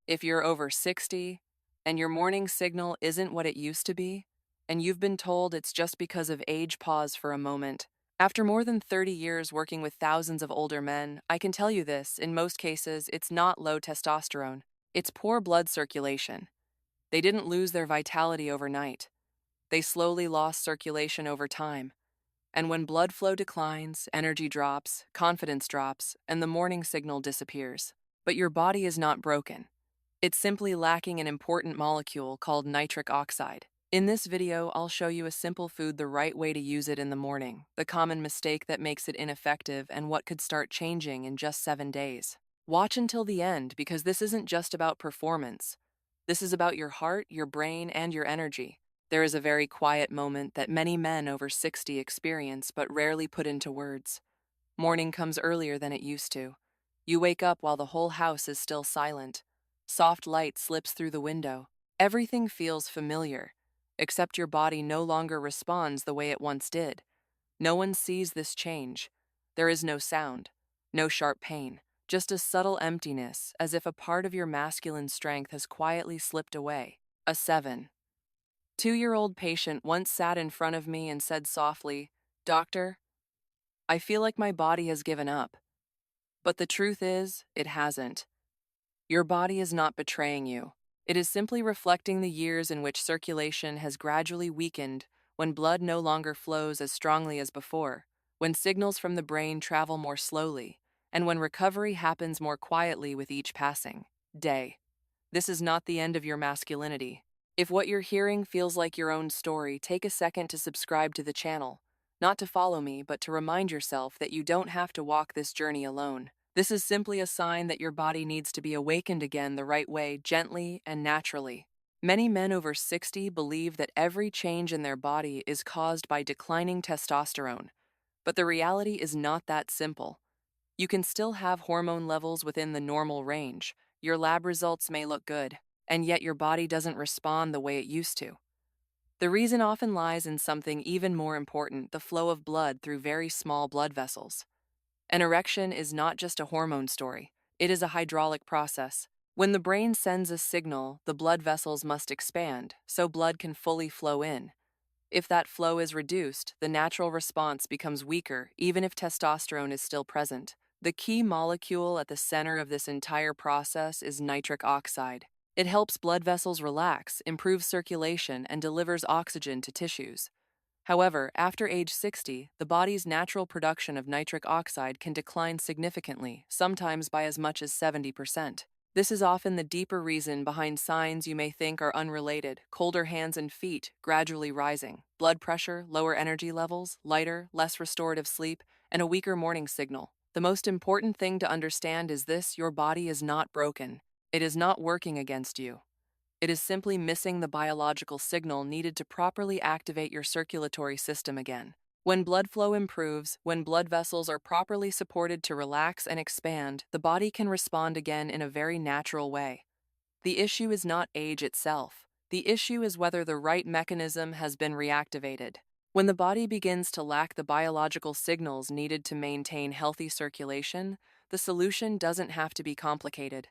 If you're over 60 and your morning signal isn't what it used to be, and you've been told it's just because of age, pause for a moment. After more than 30 years working with thousands of older men, I can tell you this: in most cases, it's not low testosterone, it's poor blood circulation. They didn't lose their vitality overnight. They slowly lost circulation over time. And when blood flow declines, energy drops, confidence drops, and the morning signal disappears. But your body is not broken. It's simply lacking an important molecule called nitric oxide. In this video, I'll show you a simple food, the right way to use it in the morning, the common mistake that makes it ineffective, and what could start changing in just 7 days. Watch until the end, because this isn't just about performance. This is about your heart, your brain, and your energy. There is a very quiet moment that many men over 60 experience but rarely put into words. Morning comes earlier than it used to. You wake up while the whole house is still silent. Soft light slips through the window. Everything feels familiar, except your body no longer responds the way it once did. No one sees this change. There is no sound, no sharp pain, just a subtle emptiness, as if a part of your masculine strength has quietly slipped away. A 7-2-year-old patient once sat in front of me and said softly, "Doctor, I feel like my body has given up." But the truth is, it hasn't. Your body is not betraying you. It is simply reflecting the years in which circulation has gradually weakened, when blood no longer flows as strongly as before, when signals from the brain travel more slowly, and when recovery happens more quietly with each passing day. This is not the end of your masculinity. If what you're hearing feels like your own story, take a second to subscribe to the channel. Not to follow me, but to remind yourself that you don't have to walk this journey alone. This is simply a sign that your body needs to be awakened again the right way, gently and naturally. Many men over 60 believe that every change in their body is caused by declining testosterone, but the reality is not that simple. You can still have hormone levels within the normal range. Your lab results may look good, and yet your body doesn't respond the way it used to. The reason often lies in something even more important: the flow of blood through very small blood vessels. An erection is not just a hormone story, it is a hydraulic process. When the brain sends a signal, the blood vessels must expand so blood can fully flow in. If that flow is reduced, the natural response becomes weaker, even if testosterone is still present. The key molecule at the center of this entire process is nitric oxide. It helps blood vessels relax, improves circulation, and delivers oxygen to tissues. However, after age 60, the body's natural production of nitric oxide can decline significantly, sometimes by as much as 70%. This is often the deeper reason behind signs you may think are unrelated: colder hands and feet, gradually rising, blood pressure, lower energy levels, lighter, less restorative sleep, and a weaker morning signal. The most important thing to understand is this: your body is not broken. It is not working against you. It is simply missing the biological signal needed to properly activate your circulatory system again. When blood flow improves, when blood vessels are properly supported to relax and expand, the body can respond again in a very natural way. The issue is not age itself. The issue is whether the right mechanism has been reactivated. When the body begins to lack the biological signals needed to maintain healthy circulation, the solution doesn't have to be complicated.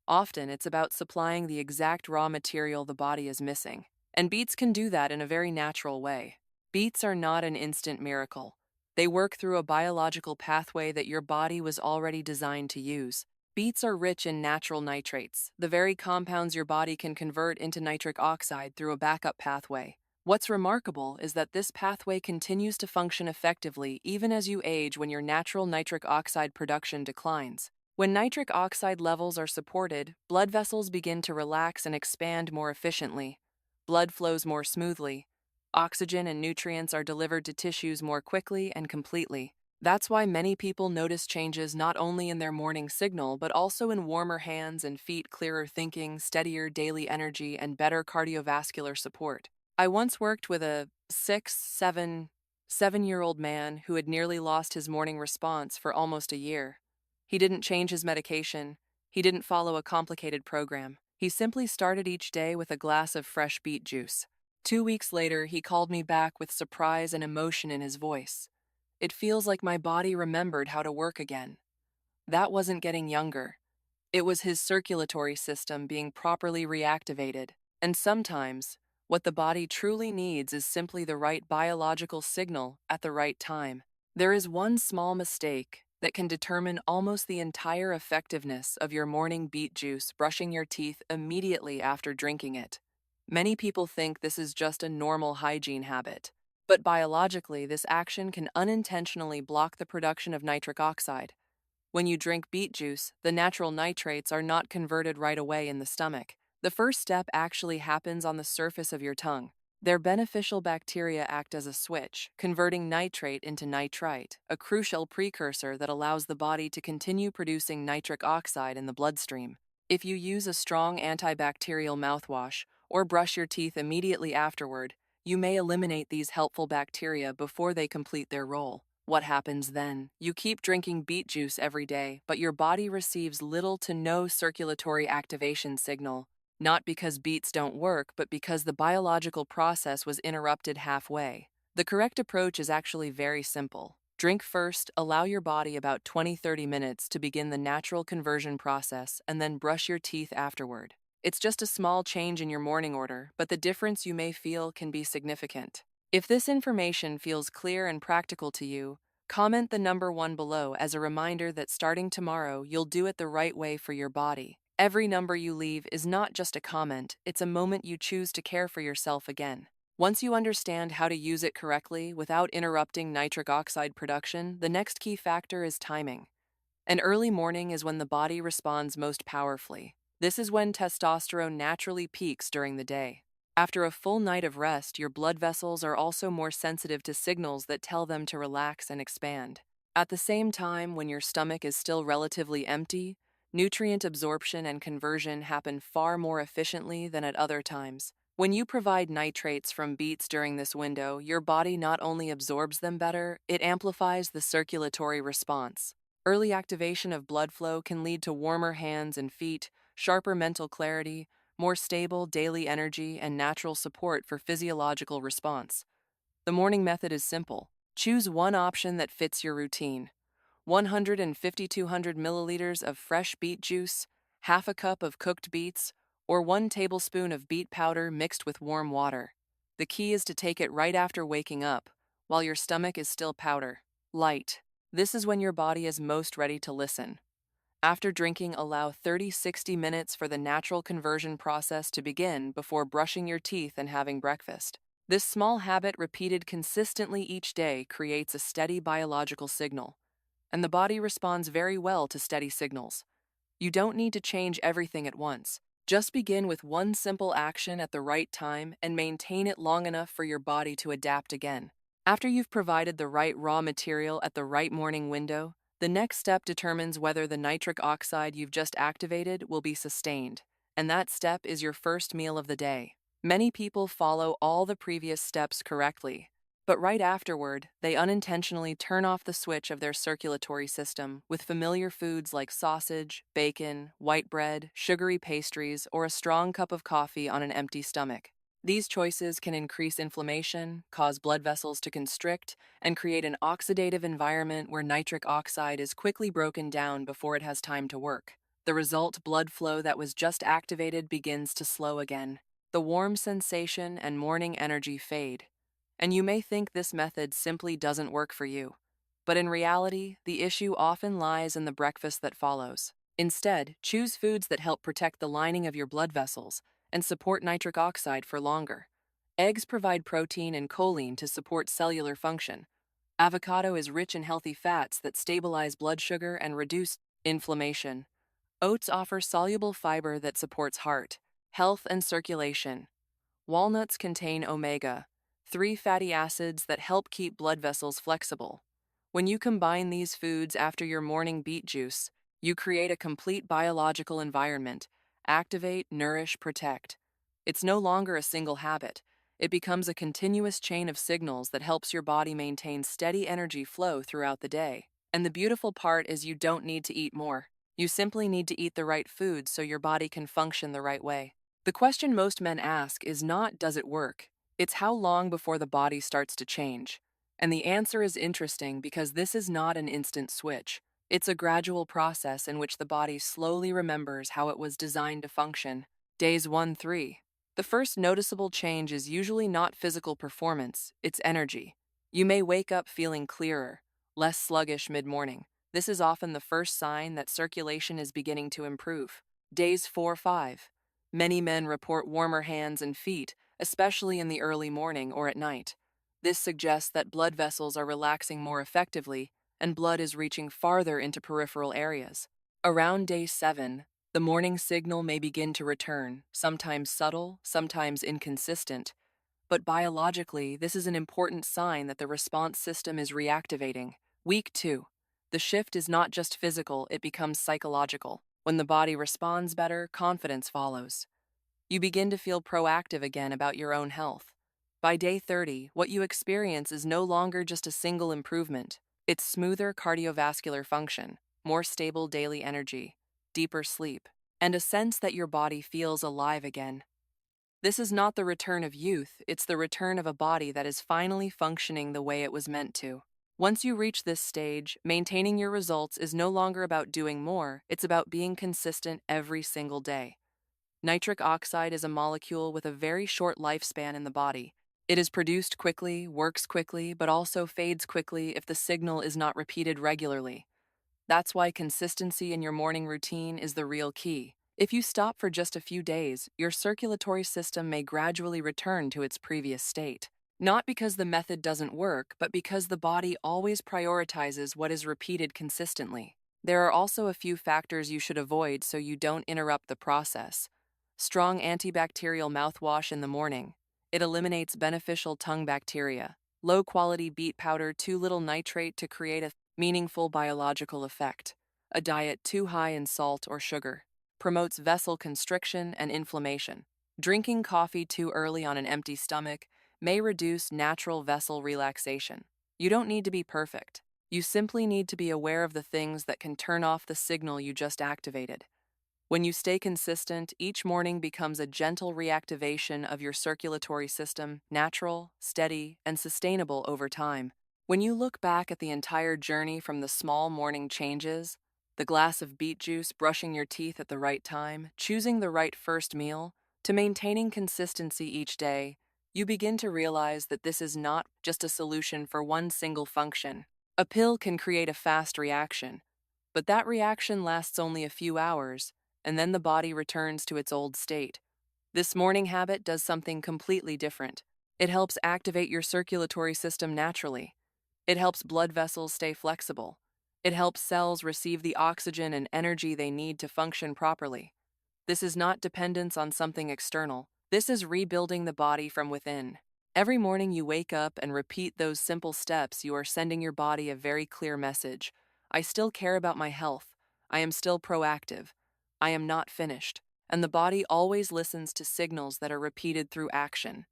Often, it's about supplying the exact raw material the body is missing. And beets can do that in a very natural way. Beets are not an instant miracle. They work through a biological pathway that your body was already designed to use. Beets are rich in natural nitrates, the very compounds your body can convert into nitric oxide through a backup pathway. What's remarkable is that this pathway continues to function effectively even as you age, when your natural nitric oxide production declines. When nitric oxide levels are supported, blood vessels begin to relax and expand more efficiently. Blood flows more smoothly. Oxygen and nutrients are delivered to tissues more quickly and completely. That's why many people notice changes not only in their morning signal, but also in warmer hands and feet, clearer thinking, steadier daily energy, and better cardiovascular support. I once worked with a 7-year-old man who had nearly lost his morning response for almost a year. He didn't change his medication. He didn't follow a complicated program. He simply started each day with a glass of fresh beet juice. 2 weeks later, he called me back with surprise and emotion in his voice. "It feels like my body remembered how to work again." That wasn't getting younger. It was his circulatory system being properly reactivated. And sometimes, what the body truly needs is simply the right biological signal at the right time. There is one small mistake that can determine almost the entire effectiveness of your morning beet juice brushing your teeth immediately after drinking it. Many people think this is just a normal hygiene habit, but biologically, this action can unintentionally block the production of nitric oxide. When you drink beet juice, the natural nitrates are not converted right away in the stomach. The first step actually happens on the surface of your tongue. Their beneficial bacteria act as a switch, converting nitrate into nitrite, a crucial precursor that allows the body to continue producing nitric oxide in the bloodstream. If you use a strong antibacterial mouthwash or brush your teeth immediately afterward, you may eliminate these helpful bacteria before they complete their role. What happens then? You keep drinking beet juice every day, but your body receives little to no circulatory activation signal, not because beets don't work, but because the biological process was interrupted halfway. The correct approach is actually very simple. Drink first, allow your body about 20-30 minutes to begin the natural conversion process, and then brush your teeth afterward. It's just a small change in your morning order, but the difference you may feel can be significant. If this information feels clear and practical to you, comment the number 1 below as a reminder that starting tomorrow, you'll do it the right way for your body. Every number you leave is not just a comment, it's a moment you choose to care for yourself again. Once you understand how to use it correctly without interrupting nitric oxide production, the next key factor is timing. An early morning is when the body responds most powerfully. This is when testosterone naturally peaks during the day. After a full night of rest, your blood vessels are also more sensitive to signals that tell them to relax and expand. At the same time, when your stomach is still relatively empty, nutrient absorption and conversion happen far more efficiently than at other times. When you provide nitrates from beets during this window, your body not only absorbs them better, it amplifies the circulatory response. Early activation of blood flow can lead to warmer hands and feet, sharper mental clarity, more stable daily energy, and natural support for physiological response. The morning method is simple. Choose one option that fits your routine. 150-200 milliliters of fresh beet juice, half a cup of cooked beets, or 1 tablespoon of beet powder mixed with warm water. The key is to take it right after waking up, while your stomach is still powder, light. This is when your body is most ready to listen. After drinking, allow 30-60 minutes for the natural conversion process to begin before brushing your teeth and having breakfast. This small habit repeated consistently each day creates a steady biological signal, and the body responds very well to steady signals. You don't need to change everything at once. Just begin with one simple action at the right time and maintain it long enough for your body to adapt again. After you've provided the right raw material at the right morning window, the next step determines whether the nitric oxide you've just activated will be sustained, and that step is your first meal of the day. Many people follow all the previous steps correctly, but right afterward, they unintentionally turn off the switch of their circulatory system with familiar foods like sausage, bacon, white bread, sugary pastries, or a strong cup of coffee on an empty stomach. These choices can increase inflammation, cause blood vessels to constrict, and create an oxidative environment where nitric oxide is quickly broken down before it has time to work. The result, blood flow that was just activated begins to slow again. The warm sensation and morning energy fade. And you may think this method simply doesn't work for you. But in reality, the issue often lies in the breakfast that follows. Instead, choose foods that help protect the lining of your blood vessels and support nitric oxide for longer. Eggs provide protein and choline to support cellular function. Avocado is rich in healthy fats that stabilize blood sugar and reduce inflammation. Oats offer soluble fiber that supports heart, health, and circulation. Walnuts contain omega-3 fatty acids that help keep blood vessels flexible. When you combine these foods after your morning beet juice, you create a complete biological environment. Activate, nourish, protect. It's no longer a single habit. It becomes a continuous chain of signals that helps your body maintain steady energy flow throughout the day. And the beautiful part is you don't need to eat more. You simply need to eat the right foods so your body can function the right way. The question most men ask is not, does it work? It's how long before the body starts to change. And the answer is interesting because this is not an instant switch. It's a gradual process in which the body slowly remembers how it was designed to function. Days 1-3. The first noticeable change is usually not physical performance, it's energy. You may wake up feeling clearer, less sluggish mid-morning. This is often the first sign that circulation is beginning to improve. Days 4-5. Many men report warmer hands and feet, especially in the early morning or at night. This suggests that blood vessels are relaxing more effectively and blood is reaching farther into peripheral areas. Around day 7, the morning signal may begin to return, sometimes subtle, sometimes inconsistent, but biologically, this is an important sign that the response system is reactivating. Week 2. The shift is not just physical, it becomes psychological. When the body responds better, confidence follows. You begin to feel proactive again about your own health. By day 30, what you experience is no longer just a single improvement. It's smoother cardiovascular function, more stable daily energy, deeper sleep, and a sense that your body feels alive again. This is not the return of youth, it's the return of a body that is finally functioning the way it was meant to. Once you reach this stage, maintaining your results is no longer about doing more, it's about being consistent every single day. Nitric oxide is a molecule with a very short lifespan in the body. It is produced quickly, works quickly, but also fades quickly if the signal is not repeated regularly. That's why consistency in your morning routine is the real key. If you stop for just a few days, your circulatory system may gradually return to its previous state. Not because the method doesn't work, but because the body always prioritizes what is repeated consistently. There are also a few factors you should avoid so you don't interrupt the process. Strong antibacterial mouthwash in the morning. It eliminates beneficial tongue bacteria. Low-quality beet powder, too little nitrate to create a meaningful biological effect. A diet too high in salt or sugar promotes vessel constriction and inflammation. Drinking coffee too early on an empty stomach may reduce natural vessel relaxation. You don't need to be perfect. You simply need to be aware of the things that can turn off the signal you just activated. When you stay consistent, each morning becomes a gentle reactivation of your circulatory system, natural, steady, and sustainable over time. When you look back at the entire journey from the small morning changes, the glass of beet juice, brushing your teeth at the right time, choosing the right first meal, to maintaining consistency each day, you begin to realize that this is not just a solution for one single function. A pill can create a fast reaction, but that reaction lasts only a few hours, and then the body returns to its old state. This morning habit does something completely different. It helps activate your circulatory system naturally. It helps blood vessels stay flexible. It helps cells receive the oxygen and energy they need to function properly. This is not dependence on something external. This is rebuilding the body from within. Every morning you wake up and repeat those simple steps, you are sending your body a very clear message. I still care about my health. I am still proactive. I am not finished. And the body always listens to signals that are repeated through action.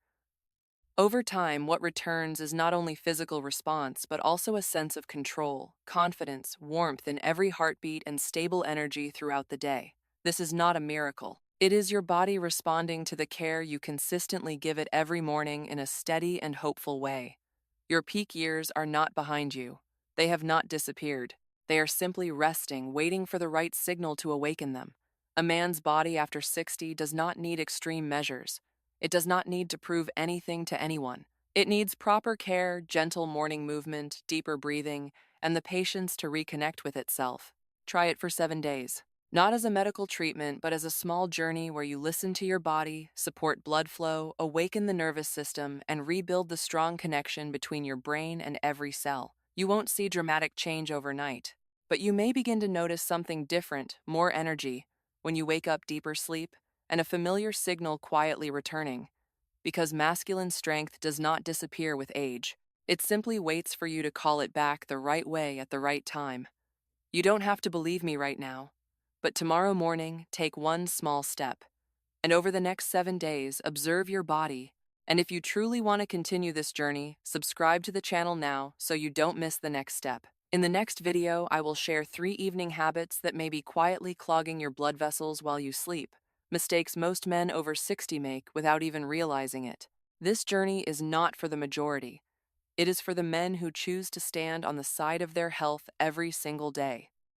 Over time, what returns is not only physical response, but also a sense of control, confidence, warmth in every heartbeat, and stable energy throughout the day. This is not a miracle. It is your body responding to the care you consistently give it every morning in a steady and hopeful way. Your peak years are not behind you. They have not disappeared. They are simply resting, waiting for the right signal to awaken them. A man's body after 60 does not need extreme measures. It does not need to prove anything to anyone. It needs proper care, gentle morning movement, deeper breathing, and the patience to reconnect with itself. Try it for 7 days. Not as a medical treatment, but as a small journey where you listen to your body, support blood flow, awaken the nervous system, and rebuild the strong connection between your brain and every cell. You won't see dramatic change overnight, but you may begin to notice something different, more energy, when you wake up, deeper sleep, and a familiar signal quietly returning. Because masculine strength does not disappear with age. It simply waits for you to call it back the right way at the right time. You don't have to believe me right now, but tomorrow morning, take one small step. And over the next 7 days, observe your body. And if you truly want to continue this journey, subscribe to the channel now so you don't miss the next step. In the next video, I will share 3 evening habits that may be quietly clogging your blood vessels while you sleep. Mistakes most men over 60 make without even realizing it. This journey is not for the majority. It is for the men who choose to stand on the side of their health every single day.